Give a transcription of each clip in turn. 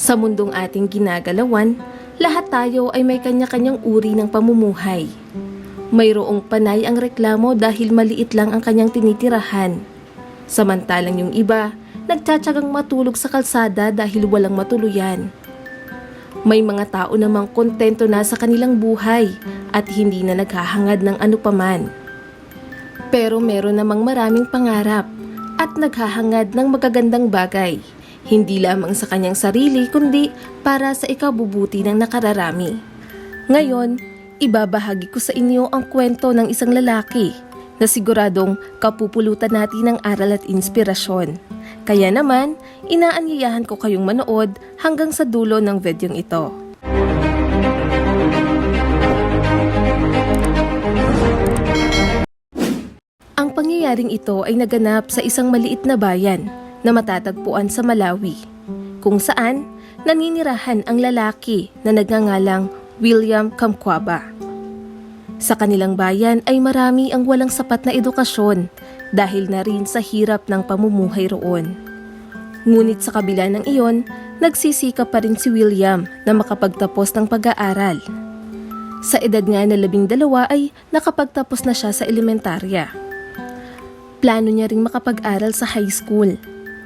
Sa mundong ating ginagalawan, lahat tayo ay may kanya-kanyang uri ng pamumuhay. Mayroong panay ang reklamo dahil maliit lang ang kanyang tinitirahan. Samantalang yung iba, nagtsatsagang matulog sa kalsada dahil walang matuluyan. May mga tao namang kontento na sa kanilang buhay at hindi na naghahangad ng anupaman. Pero meron namang maraming pangarap at naghahangad ng magagandang bagay, hindi lamang sa kanyang sarili kundi para sa ikabubuti ng nakararami. Ngayon, ibabahagi ko sa inyo ang kwento ng isang lalaki na siguradong kapupulutan natin ng aral at inspirasyon. Kaya naman, inaanyayahan ko kayong manood hanggang sa dulo ng videong ito. Ang pangyayaring ito ay naganap sa isang maliit na bayan na matatagpuan sa Malawi, kung saan naninirahan ang lalaki na nagngangalang William Kamkwaba. Sa kanilang bayan ay marami ang walang sapat na edukasyon dahil na rin sa hirap ng pamumuhay roon. Ngunit sa kabila ng iyon, nagsisikap pa rin si William na makapagtapos ng pag-aaral. Sa edad nga na 12 ay nakapagtapos na siya sa elementarya. Plano niya ring makapag-aral sa high school.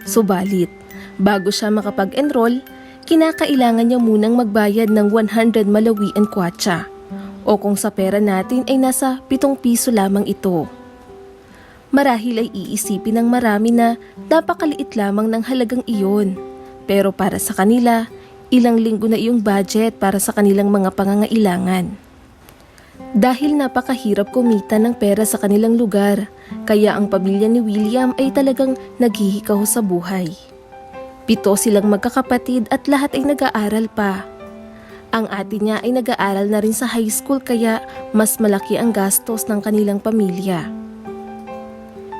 Subalit, bago siya makapag-enroll, kinakailangan niya munang magbayad ng 100 Malawi and kwacha, o kung sa pera natin ay nasa 7 piso lamang ito. Marahil ay iisipin ng marami na napakaliit lamang ng halagang iyon, pero para sa kanila, ilang linggo na iyong budget para sa kanilang mga pangangailangan. Dahil napakahirap kumita ng pera sa kanilang lugar, kaya ang pamilya ni William ay talagang naghihikaw sa buhay. 7 silang magkakapatid at lahat ay nag-aaral pa. Ang ate niya ay nag-aaral na rin sa high school kaya mas malaki ang gastos ng kanilang pamilya.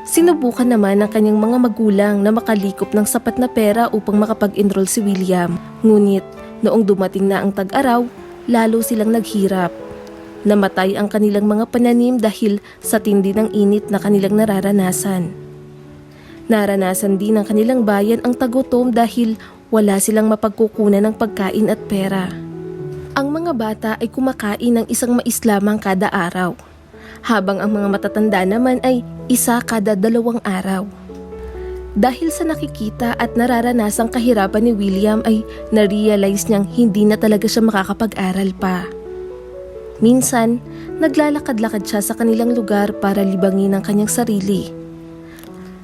Sinubukan naman ng kanyang mga magulang na makalikop ng sapat na pera upang makapag-enroll si William. Ngunit noong dumating na ang tag-araw, lalo silang naghirap. Namatay ang kanilang mga pananim dahil sa tindi ng init na kanilang nararanasan. Naranasan din ng kanilang bayan ang tagutom dahil wala silang mapagkukunan ng pagkain at pera. Ang mga bata ay kumakain ng isang mais lamang kada araw, habang ang mga matatanda naman ay isa kada 2 araw. Dahil sa nakikita at nararanasang kahirapan ni William ay na-realize niyang hindi na talaga siya makakapag-aral pa. Minsan, naglalakad-lakad siya sa kanilang lugar para libangin ang kanyang sarili.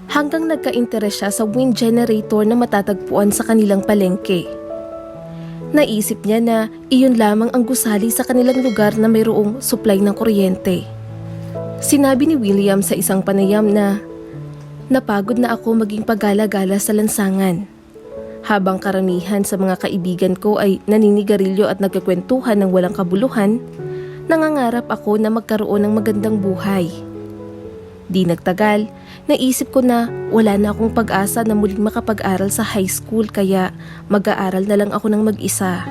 Hanggang nagka-interes siya sa wind generator na matatagpuan sa kanilang palengke. Naisip niya na iyon lamang ang gusali sa kanilang lugar na mayroong supply ng kuryente. Sinabi ni William sa isang panayam na, "Napagod na ako maging pagala-gala sa lansangan. Habang karamihan sa mga kaibigan ko ay naninigarilyo at nagkakwentuhan ng walang kabuluhan, nangangarap ako na magkaroon ng magandang buhay." Di nagtagal, naisip ko na wala na akong pag-asa na muling makapag-aral sa high school kaya mag-aaral na lang ako ng mag-isa.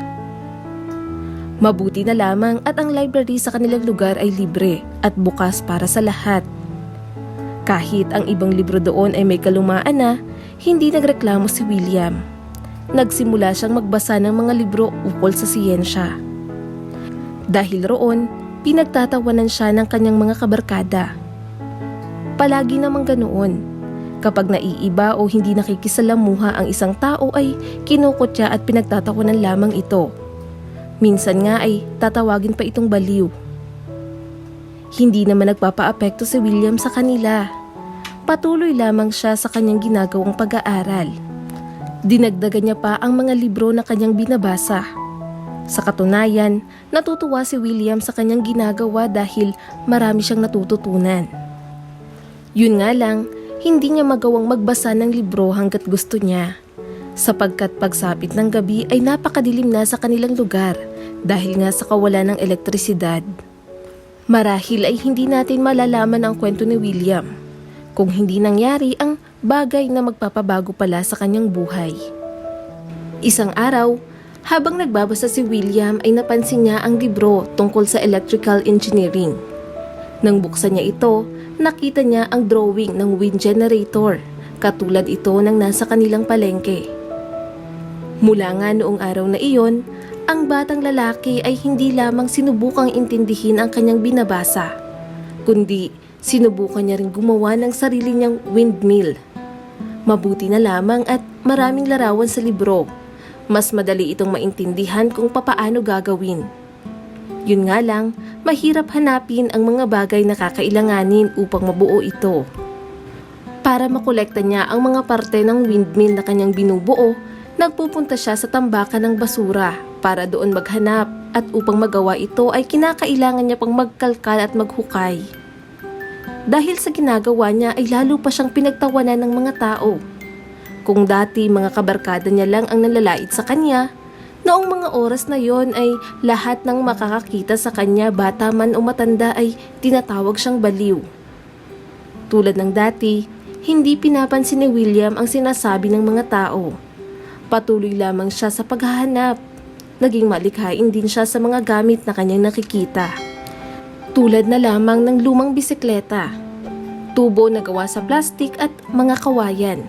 Mabuti na lamang at ang library sa kanilang lugar ay libre at bukas para sa lahat. Kahit ang ibang libro doon ay may kalumaan na, hindi nagreklamo si William. Nagsimula siyang magbasa ng mga libro ukol sa siyensya. Dahil roon, pinagtatawanan siya ng kanyang mga kabarkada. Palagi namang ganoon. Kapag naiiba o hindi nakikisalamuha ang isang tao ay kinukutya at pinagtatawanan lamang ito. Minsan nga ay tatawagin pa itong baliw. Hindi naman nagpapaapekto si William sa kanila. Patuloy lamang siya sa kanyang ginagawang pag-aaral. Dinagdagan niya pa ang mga libro na kanyang binabasa. Sa katunayan, natutuwa si William sa kanyang ginagawa dahil marami siyang natututunan. Yun nga lang, hindi niya magawang magbasa ng libro hanggat gusto niya, sapagkat pagsapit ng gabi ay napakadilim na sa kanilang lugar dahil nga sa kawalan ng elektrisidad. Marahil ay hindi natin malalaman ang kwento ni William kung hindi nangyari ang bagay na magpapabago pala sa kanyang buhay. Isang araw, habang nagbabasa si William ay napansin niya ang libro tungkol sa electrical engineering. Nang buksan niya ito, nakita niya ang drawing ng wind generator, katulad ito ng nasa kanilang palengke. Mula nga noong araw na iyon, ang batang lalaki ay hindi lamang sinubukang intindihin ang kanyang binabasa, kundi sinubukan niya rin gumawa ng sarili niyang windmill. Mabuti na lamang at maraming larawan sa libro. Mas madali itong maintindihan kung papaano gagawin. Yun nga lang, mahirap hanapin ang mga bagay na kakailanganin upang mabuo ito. Para makolekta niya ang mga parte ng windmill na kanyang binubuo, nagpupunta siya sa tambakan ng basura para doon maghanap, at upang magawa ito ay kinakailangan niya pang magkalkal at maghukay. Dahil sa ginagawa niya ay lalo pa siyang pinagtawanan ng mga tao. Kung dati mga kabarkada niya lang ang nalalait sa kanya, noong mga oras na yon ay lahat ng makakakita sa kanya, bata man o matanda, ay tinatawag siyang baliw. Tulad ng dati, hindi pinapansin ni William ang sinasabi ng mga tao. Patuloy lamang siya sa paghahanap. Naging malikhain din siya sa mga gamit na kanyang nakikita. Tulad na lamang ng lumang bisikleta, tubo na gawa sa plastik at mga kawayan.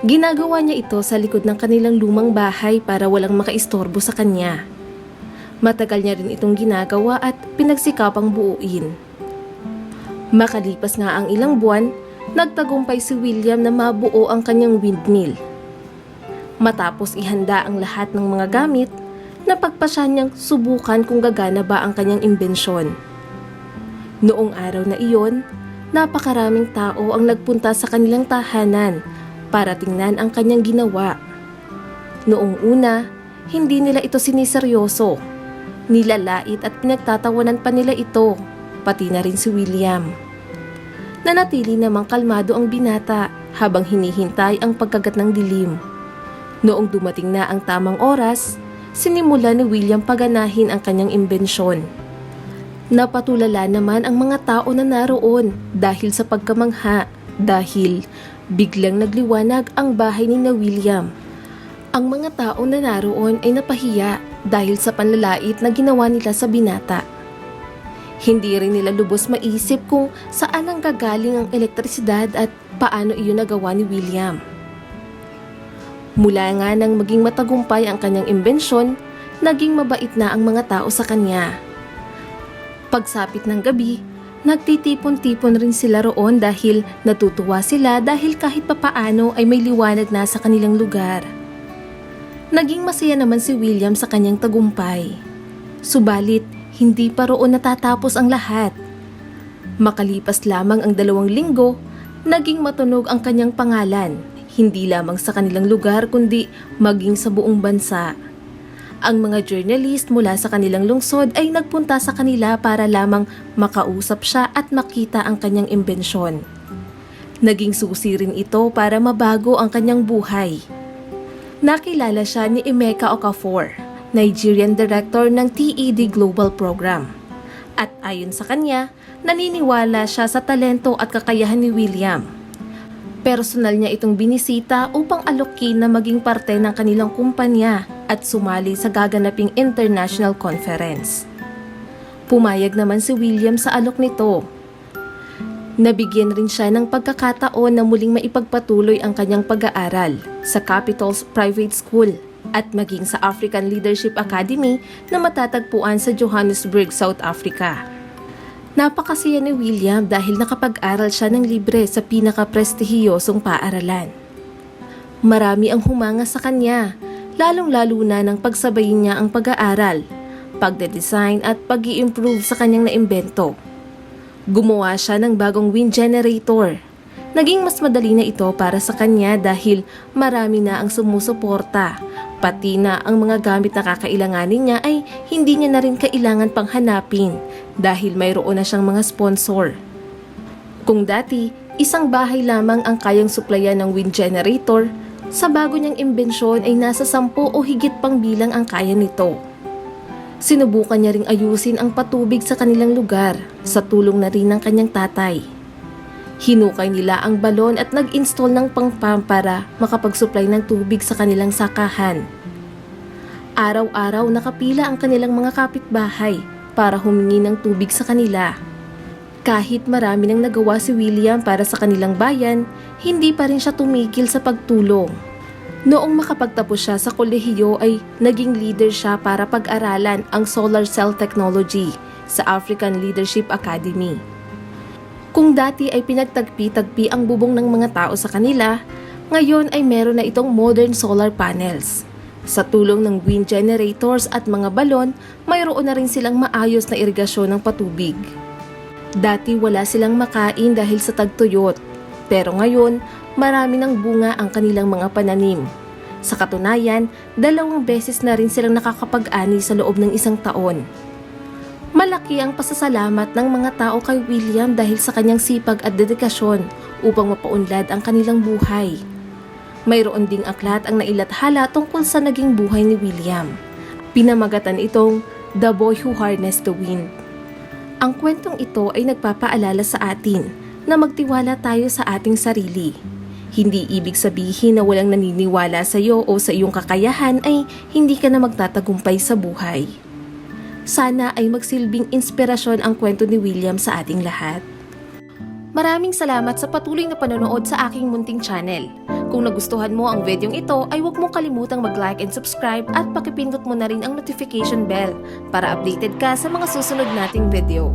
Ginagawa niya ito sa likod ng kanilang lumang bahay para walang makaistorbo sa kanya. Matagal niya rin itong ginagawa at pinagsikapang buuin. Makalipas nga ang ilang buwan, nagtagumpay si William na mabuo ang kanyang windmill. Matapos ihanda ang lahat ng mga gamit, napagpasya niyang subukan kung gagana ba ang kanyang imbensyon. Noong araw na iyon, napakaraming tao ang nagpunta sa kanilang tahanan para tingnan ang kanyang ginawa. Noong una, hindi nila ito siniseryoso. Nilalait at pinagtatawanan pa nila ito, pati na rin si William. Nanatili namang kalmado ang binata habang hinihintay ang pagkagat ng dilim. Noong dumating na ang tamang oras, sinimula ni William paganahin ang kanyang imbensyon. Napatulala naman ang mga tao na naroon dahil sa pagkamangha, dahil biglang nagliwanag ang bahay ni na William. Ang mga tao na naroon ay napahiya dahil sa panlalait na ginawa nila sa binata. Hindi rin nila lubos maisip kung saan ang gagaling ang elektrisidad at paano iyon nagawa ni William. Mula nga nang maging matagumpay ang kanyang imbensyon, naging mabait na ang mga tao sa kanya. Pagsapit ng gabi, nagtitipon-tipon rin sila roon dahil natutuwa sila dahil kahit papaano ay may liwanag na sa kanilang lugar. Naging masaya naman si William sa kanyang tagumpay. Subalit, hindi pa roon natatapos ang lahat. Makalipas lamang ang 2 linggo, naging matunog ang kanyang pangalan, hindi lamang sa kanilang lugar kundi maging sa buong bansa. Ang mga journalist mula sa kanilang lungsod ay nagpunta sa kanila para lamang makausap siya at makita ang kanyang imbensyon. Naging susi rin ito para mabago ang kanyang buhay. Nakilala siya ni Emeka Okafor, Nigerian Director ng TED Global Program. At ayon sa kanya, naniniwala siya sa talento at kakayahan ni William. Personal niya itong binisita upang alokin na maging parte ng kanilang kumpanya at sumali sa gaganaping international conference. Pumayag naman si William sa alok nito. Nabigyan rin siya ng pagkakataon na muling maipagpatuloy ang kanyang pag-aaral sa Capital's Private School at maging sa African Leadership Academy na matatagpuan sa Johannesburg, South Africa. Napakasaya ni William dahil nakapag-aral siya ng libre sa pinaka-prestihiyosong paaralan. Marami ang humanga sa kanya, lalong-lalo na ng pagsabayin niya ang pag-aaral, pagde-design at pag-i-improve sa kanyang naimbento. Gumawa siya ng bagong wind generator. Naging mas madali na ito para sa kanya dahil marami na ang sumusuporta. Pati na ang mga gamit na kakailanganin niya ay hindi niya na rin kailangan pang hanapin dahil mayroon na siyang mga sponsor. Kung dati, isang bahay lamang ang kayang suplayan ng wind generator, sa bago niyang imbensyon ay nasa 10 o higit pang bilang ang kaya nito. Sinubukan niya ring ayusin ang patubig sa kanilang lugar sa tulong na rin ng kanyang tatay. Hinukay nila ang balon at nag-install ng pang-pump para makapag-supply ng tubig sa kanilang sakahan. Araw-araw nakapila ang kanilang mga kapitbahay para humingi ng tubig sa kanila. Kahit marami nang nagawa si William para sa kanilang bayan, hindi pa rin siya tumigil sa pagtulong. Noong makapagtapos siya sa kolehiyo ay naging leader siya para pag-aralan ang solar cell technology sa African Leadership Academy. Kung dati ay pinagtagpi-tagpi ang bubong ng mga tao sa kanila, ngayon ay meron na itong modern solar panels. Sa tulong ng wind generators at mga balon, mayroon na rin silang maayos na irigasyon ng patubig. Dati wala silang makain dahil sa tagtuyot, pero ngayon marami ng bunga ang kanilang mga pananim. Sa katunayan, 2 beses na rin silang nakakapag-ani sa loob ng 1 taon. Malaki ang pasasalamat ng mga tao kay William dahil sa kanyang sipag at dedikasyon upang mapaunlad ang kanilang buhay. Mayroon ding aklat ang nailathala tungkol sa naging buhay ni William. Pinamagatan itong The Boy Who Harnessed the Wind. Ang kwentong ito ay nagpapaalala sa atin na magtiwala tayo sa ating sarili. Hindi ibig sabihin na walang naniniwala sa iyo o sa iyong kakayahan ay hindi ka na magtatagumpay sa buhay. Sana ay magsilbing inspirasyon ang kwento ni William sa ating lahat. Maraming salamat sa patuloy na panonood sa aking munting channel. Kung nagustuhan mo ang videong ito ay huwag mong kalimutang mag-like and subscribe at pakipindot mo na rin ang notification bell para updated ka sa mga susunod nating video.